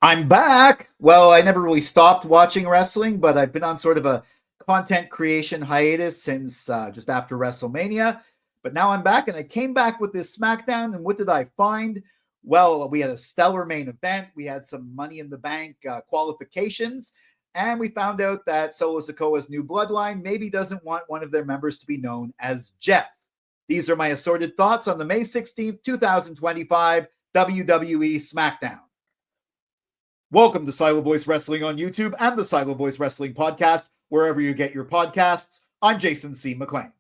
I'm back. Well, I never really stopped watching wrestling, but I've been on sort of a content creation hiatus since just after WrestleMania. But now I'm back, and I came back with this SmackDown. And what did I find? Well, we had a stellar main event. We had some Money in the Bank qualifications, and we found out that Solo Sikoa's new Bloodline maybe doesn't want one of their members to be known as Jeff. These are my assorted thoughts on the May 16th, 2025 WWE Smackdown. Welcome to Silo Voice Wrestling on YouTube and the Silo Voice Wrestling podcast, wherever you get your podcasts. I'm Jason C. McLean.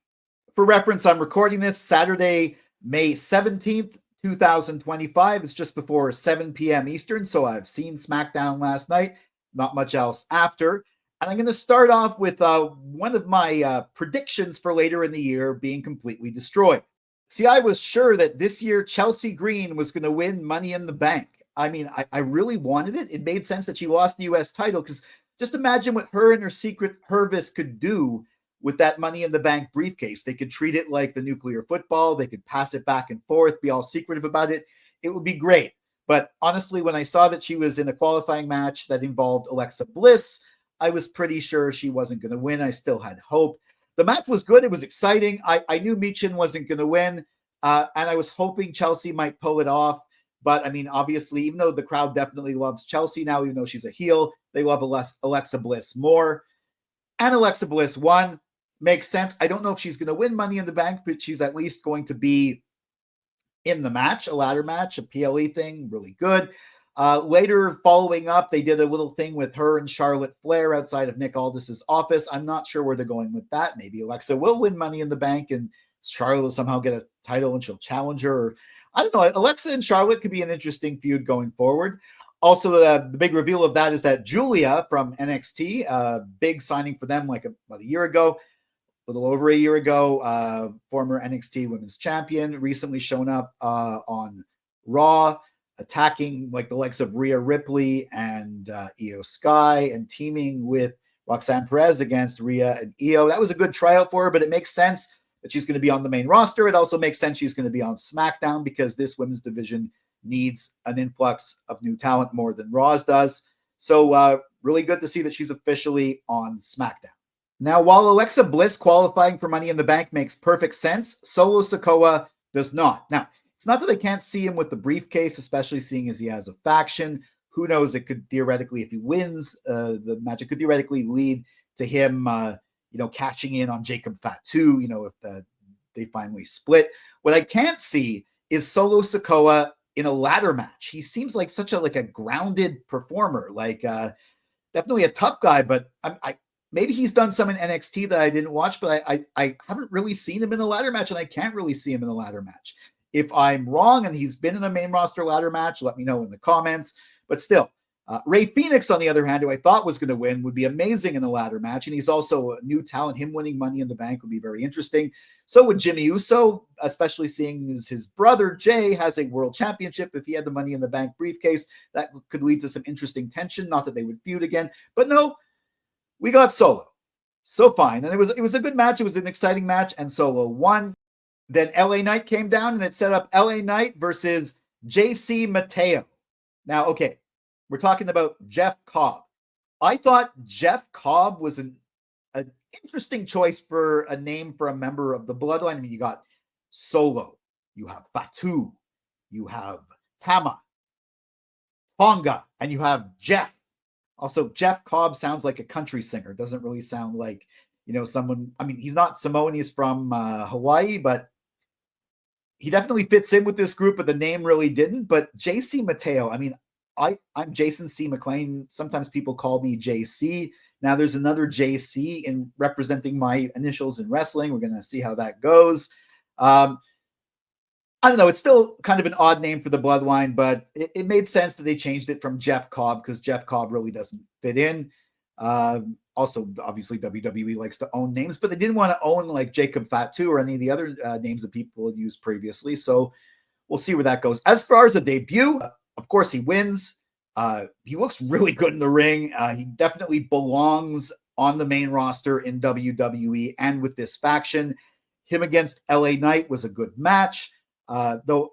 For reference, I'm recording this Saturday, May 17th, 2025. It's just before 7 p.m. Eastern, so I've seen SmackDown last night, not much else after. And I'm going to start off with one of my predictions for later in the year being completely destroyed. See, I was sure that this year Chelsea Green was going to win Money in the Bank. I mean, I really wanted it. It made sense that she lost the U.S. title because just imagine what her and her secret Hervis could do with that Money in the Bank briefcase. They could treat it like the nuclear football. They could pass it back and forth, be all secretive about it. It would be great. But honestly, when I saw that she was in a qualifying match that involved Alexa Bliss, I was pretty sure she wasn't going to win. I still had hope. The match was good. It was exciting. I knew Michin wasn't going to win, and I was hoping Chelsea might pull it off. But, I mean, obviously, even though the crowd definitely loves Chelsea now, even though she's a heel, they love Alexa Bliss more. And Alexa Bliss won. Makes sense. I don't know if she's going to win Money in the Bank, but she's at least going to be in the match, a ladder match, a PLE thing, really good. Later, following up, they did a little thing with her and Charlotte Flair outside of Nick Aldis's office. I'm not sure where they're going with that. Maybe Alexa will win Money in the Bank and Charlotte will somehow get a title and she'll challenge her. Or, I don't know. Alexa and Charlotte could be an interesting feud going forward. Also, the big reveal of that is that Julia from NXT, big signing for them like about a year ago, a little over a year ago, former NXT Women's Champion, recently shown up on Raw, attacking like the likes of Rhea Ripley and Io Sky and teaming with Roxanne Perez against Rhea and Io. That was a good tryout for her, but it makes sense that she's going to be on the main roster. It also makes sense she's going to be on SmackDown because this women's division needs an influx of new talent more than Raw's does. So really good to see that she's officially on SmackDown. Now, while Alexa Bliss qualifying for Money in the Bank makes perfect sense, Solo Sikoa does not. Now, it's not that I can't see him with the briefcase, especially seeing as he has a faction. Who knows? It could theoretically, if he wins the match, it could theoretically lead to him catching in on Jacob Fatu, if they finally split. What I can't see is Solo Sikoa in a ladder match. He seems like such a grounded performer, definitely a tough guy, but maybe he's done some in NXT that I didn't watch, but I haven't really seen him in a ladder match, and I can't really see him in a ladder match. If I'm wrong and he's been in a main roster ladder match, let me know in the comments. But still, Rey Fenix, on the other hand, who I thought was going to win, would be amazing in a ladder match. And he's also a new talent. Him winning Money in the Bank would be very interesting. So would Jimmy Uso, especially seeing as his brother Jay has a world championship. If he had the Money in the Bank briefcase, that could lead to some interesting tension. Not that they would feud again. But no, we got Solo. So fine. And it was a good match. It was an exciting match. And Solo won. Then LA Knight came down and it set up LA Knight versus JC Mateo. Now, okay, we're talking about Jeff Cobb. I thought Jeff Cobb was an interesting choice for a name for a member of the Bloodline. I mean, you got Solo, you have Fatu, you have Tama, Tonga, and you have Jeff. Also, Jeff Cobb sounds like a country singer. Doesn't really sound like, someone. I mean, he's not Samoan. He's from Hawaii, but he definitely fits in with this group, but the name really didn't. But JC Mateo, I mean, I'm Jason C. McLean. Sometimes people call me JC. Now there's another JC in representing my initials in wrestling. We're going to see how that goes. I don't know. It's still kind of an odd name for the Bloodline, but it made sense that they changed it from Jeff Cobb because Jeff Cobb really doesn't fit in. Also, obviously, WWE likes to own names, but they didn't want to own like Jacob Fatu or any of the other names that people had used previously. So we'll see where that goes. As far as a debut, of course, he wins. He looks really good in the ring. He definitely belongs on the main roster in WWE and with this faction. Him against LA Knight was a good match. Though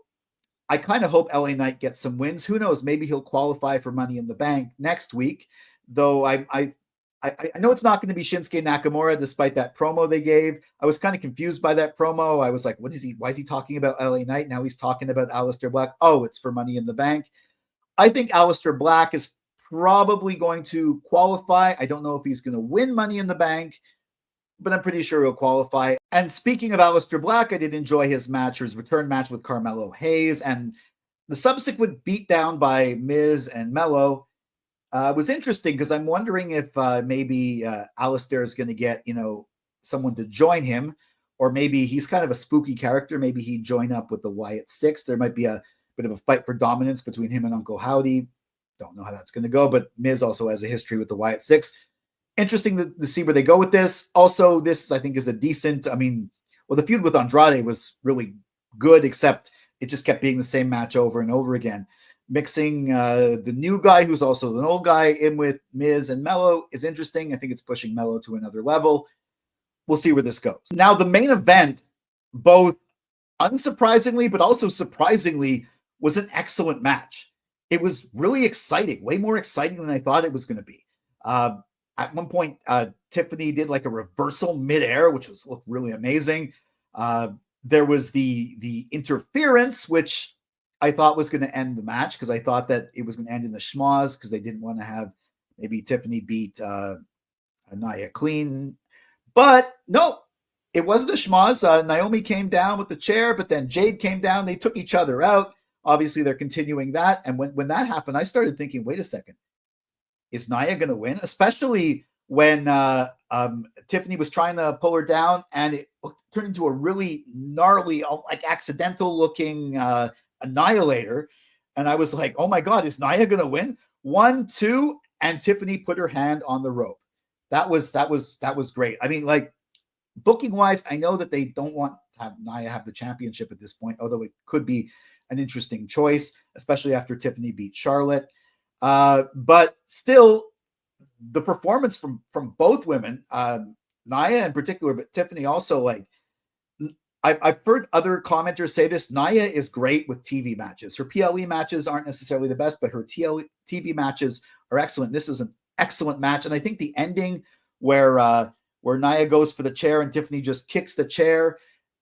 I kind of hope LA Knight gets some wins. Who knows? Maybe he'll qualify for Money in the Bank next week. Though I know it's not going to be Shinsuke Nakamura, despite that promo they gave. I was kind of confused by that promo. I was like, what is he? Why is he talking about LA Knight? Now he's talking about Aleister Black. Oh, it's for Money in the Bank. I think Aleister Black is probably going to qualify. I don't know if he's going to win Money in the Bank, but I'm pretty sure he'll qualify. And speaking of Aleister Black, I did enjoy his match, his return match with Carmelo Hayes, and the subsequent beatdown by Miz and Melo was interesting because I'm wondering if maybe Aleister is going to get, someone to join him, or maybe he's kind of a spooky character. Maybe he'd join up with the Wyatt Six. There might be a bit of a fight for dominance between him and Uncle Howdy. Don't know how that's going to go, but Miz also has a history with the Wyatt Six. Interesting to see where they go with this. Also, this I think is a decent, the feud with Andrade was really good, except it just kept being the same match over and over again. Mixing the new guy, who's also an old guy, in with Miz and Melo is interesting. I think it's pushing Melo to another level. We'll see where this goes. Now, the main event, both unsurprisingly, but also surprisingly, was an excellent match. It was really exciting, way more exciting than I thought it was going to be. At one point, Tiffany did like a reversal midair, which looked really amazing. There was the interference, which I thought was going to end the match because I thought that it was going to end in the schmoz because they didn't want to have maybe Tiffany beat Nia clean. But no, it wasn't a schmoz. Naomi came down with the chair, but then Jade came down. They took each other out. Obviously, they're continuing that. And when that happened, I started thinking, wait a second. Is Nia going to win? Especially when Tiffany was trying to pull her down and it turned into a really gnarly, like accidental looking annihilator. And I was like, oh my God, is Nia going to win? 1, 2, and Tiffany put her hand on the rope. That was great. I mean, like booking wise, I know that they don't want to have Nia have the championship at this point, although it could be an interesting choice, especially after Tiffany beat Charlotte. But still, the performance from both women, Nia in particular, but Tiffany also, like, I've heard other commenters say this, Nia is great with TV matches. Her PLE matches aren't necessarily the best, but her TV matches are excellent. This is an excellent match. And I think the ending where Nia goes for the chair and Tiffany just kicks the chair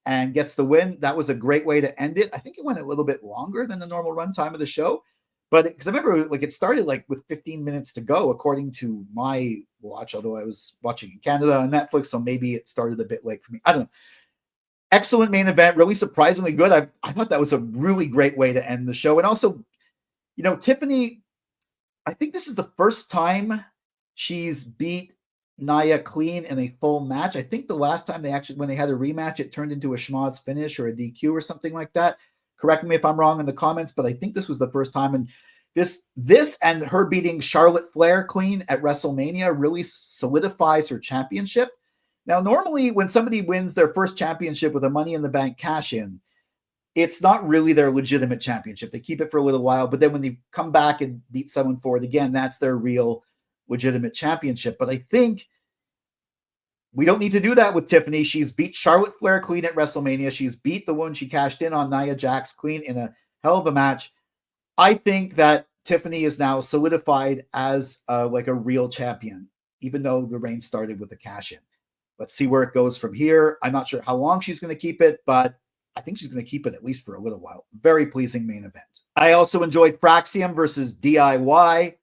and gets the win, that was a great way to end it. I think it went a little bit longer than the normal runtime of the show. But because I remember like it started like with 15 minutes to go, according to my watch, although I was watching in Canada on Netflix, so maybe it started a bit late for me. I don't know. Excellent main event, really surprisingly good. I thought that was a really great way to end the show. And also, Tiffany, I think this is the first time she's beat Nia clean in a full match. I think the last time when they had a rematch, it turned into a schmoz finish or a DQ or something like that. Correct me if I'm wrong in the comments, but I think this was the first time. And this and her beating Charlotte Flair clean at WrestleMania really solidifies her championship. Now, normally when somebody wins their first championship with a Money in the Bank cash-in, it's not really their legitimate championship. They keep it for a little while, but then when they come back and beat someone for it again, that's their real legitimate championship. But I think we don't need to do that with Tiffany. She's beat Charlotte Flair clean at WrestleMania. She's beat the one she cashed in on Nia Jax clean in a hell of a match. I think that Tiffany is now solidified as like a real champion, even though the reign started with a cash-in. Let's see where it goes from here. I'm not sure how long she's going to keep it, but I think she's going to keep it at least for a little while. Very pleasing main event. I also enjoyed Fraxium versus DIY.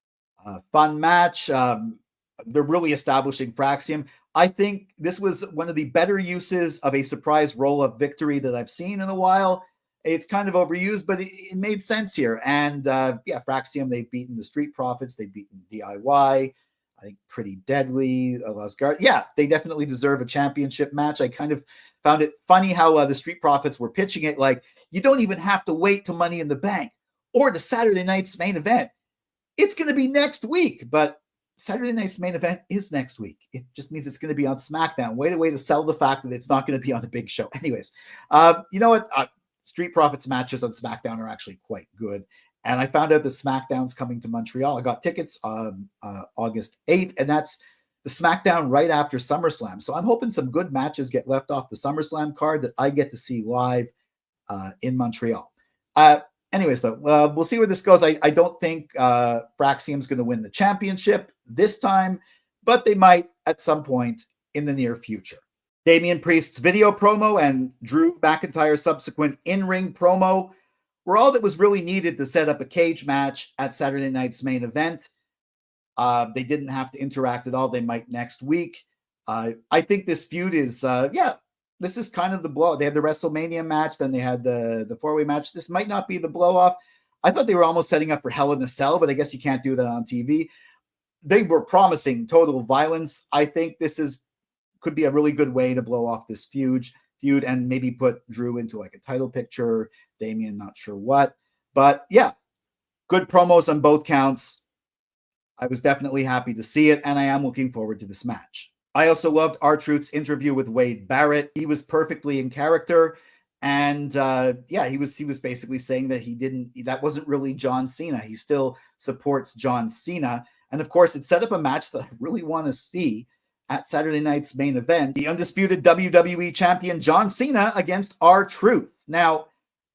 Fun match. They're really establishing Fraxium. I think this was one of the better uses of a surprise roll-up victory that I've seen in a while. It's kind of overused, but it made sense here. And Fraxium, they've beaten the Street Profits. They've beaten DIY. I think Pretty Deadly, Lasgard. Yeah, they definitely deserve a championship match. I kind of found it funny how the Street Profits were pitching it like, you don't even have to wait to Money in the Bank or to Saturday night's main event. It's going to be next week, but Saturday night's main event is next week. It just means it's going to be on SmackDown. Way to sell the fact that it's not going to be on a big show. Anyways, you know what? Street Profits matches on SmackDown are actually quite good. And I found out that SmackDown's coming to Montreal. I got tickets on August 8th, and that's the SmackDown right after SummerSlam. So I'm hoping some good matches get left off the SummerSlam card that I get to see live in Montreal. And Anyways, though, we'll see where this goes. I don't think Fraxium's going to win the championship this time, but they might at some point in the near future. Damian Priest's video promo and Drew McIntyre's subsequent in-ring promo were all that was really needed to set up a cage match at Saturday night's main event. They didn't have to interact at all. They might next week. I think this feud is, this is kind of the blow. They had the WrestleMania match, then they had the four-way match. This might not be the blow-off. I thought they were almost setting up for Hell in a Cell, but I guess you can't do that on TV. They were promising total violence. I think this could be a really good way to blow off this feud and maybe put Drew into like a title picture. Damian, not sure what. But yeah, good promos on both counts. I was definitely happy to see it, and I am looking forward to this match. I also loved R-Truth's interview with Wade Barrett. He was perfectly in character, and he was basically saying that that wasn't really John Cena. He still supports John Cena, and of course, it set up a match that I really want to see at Saturday night's main event: the undisputed WWE champion John Cena against R-Truth. Now,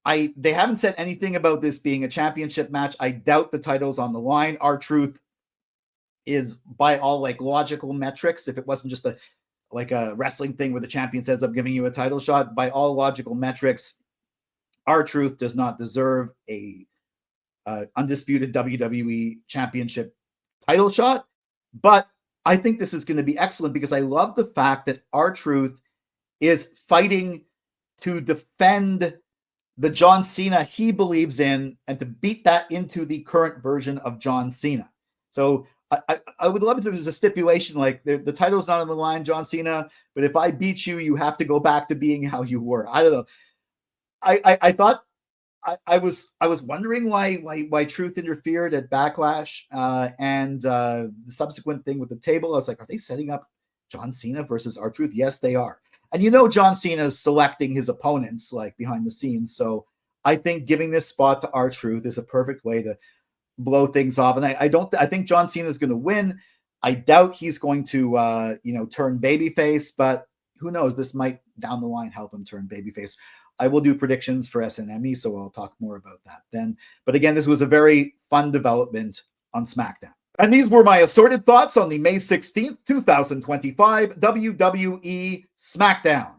they haven't said anything about this being a championship match. I doubt the title's on the line. R-Truth is, by all like logical metrics, if it wasn't just a wrestling thing where the champion says, I'm giving you a title shot, by all logical metrics, R-Truth does not deserve a undisputed WWE championship title shot. But I think this is going to be excellent because I love the fact that R-Truth is fighting to defend the John Cena he believes in and to beat that into the current version of John Cena. So I would love if there was a stipulation like the title's not on the line, John Cena, but if I beat you, you have to go back to being how you were. I don't know. I thought I was wondering why Truth interfered at Backlash and the subsequent thing with the table. I was like, are they setting up John Cena versus R-Truth? Yes, they are. And John Cena is selecting his opponents like behind the scenes. So I think giving this spot to R-Truth is a perfect way to blow things off. And I think John Cena is going to win. I doubt he's going to turn babyface, but who knows? This might down the line help him turn babyface. I will do predictions for SNME, so I'll talk more about that then. But again, this was a very fun development on SmackDown. And these were my assorted thoughts on the May 16th, 2025 WWE Smackdown.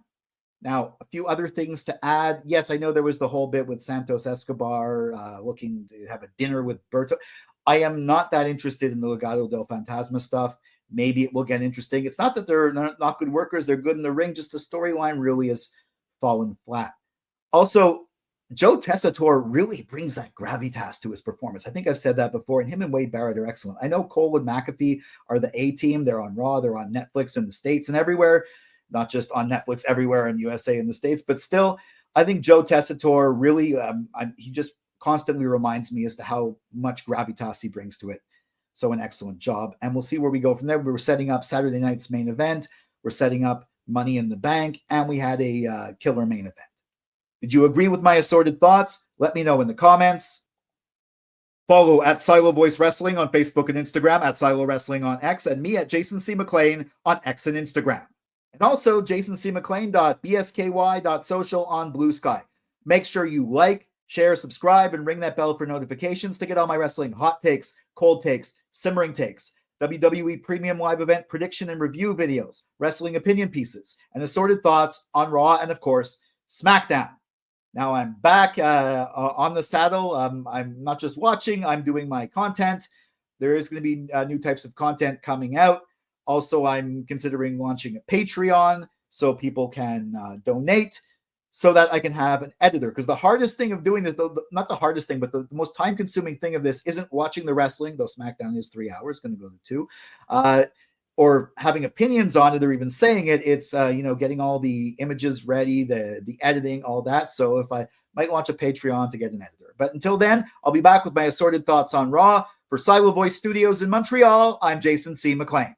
Now, a few other things to add. Yes, I know there was the whole bit with Santos Escobar looking to have a dinner with Berto. I am not that interested in the Legado del Fantasma stuff. Maybe it will get interesting. It's not that they're not good workers. They're good in the ring. Just the storyline really has fallen flat. Also, Joe Tessitore really brings that gravitas to his performance. I think I've said that before, and him and Wade Barrett are excellent. I know Cole and McAfee are the A-team. They're on Raw. They're on Netflix in the States and everywhere. Not just on Netflix everywhere in USA and the States, but still, I think Joe Tessitore really, he just constantly reminds me as to how much gravitas he brings to it. So an excellent job. And we'll see where we go from there. We were setting up Saturday night's main event. We're setting up Money in the Bank, and we had a killer main event. Did you agree with my assorted thoughts? Let me know in the comments. Follow at Silo Voice Wrestling on Facebook and Instagram, at Silo Wrestling on X, and me at Jason C. McLean on X and Instagram. And also jasoncmclean.bsky.social on Blue Sky. Make sure you like, share, subscribe, and ring that bell for notifications to get all my wrestling hot takes, cold takes, simmering takes, WWE Premium Live Event prediction and review videos, wrestling opinion pieces, and assorted thoughts on Raw and, of course, SmackDown. Now I'm back on the saddle. I'm not just watching, I'm doing my content. There is going to be new types of content coming out. Also, I'm considering launching a Patreon so people can donate so that I can have an editor. Because the hardest thing of doing this, not the hardest thing, but the most time-consuming thing of this isn't watching the wrestling, though SmackDown is 3 hours, going to go to 2, or having opinions on it or even saying it. It's, getting all the images ready, the editing, all that. So if I might launch a Patreon to get an editor. But until then, I'll be back with my assorted thoughts on Raw. For Silo Voice Studios in Montreal, I'm Jason C. McLean.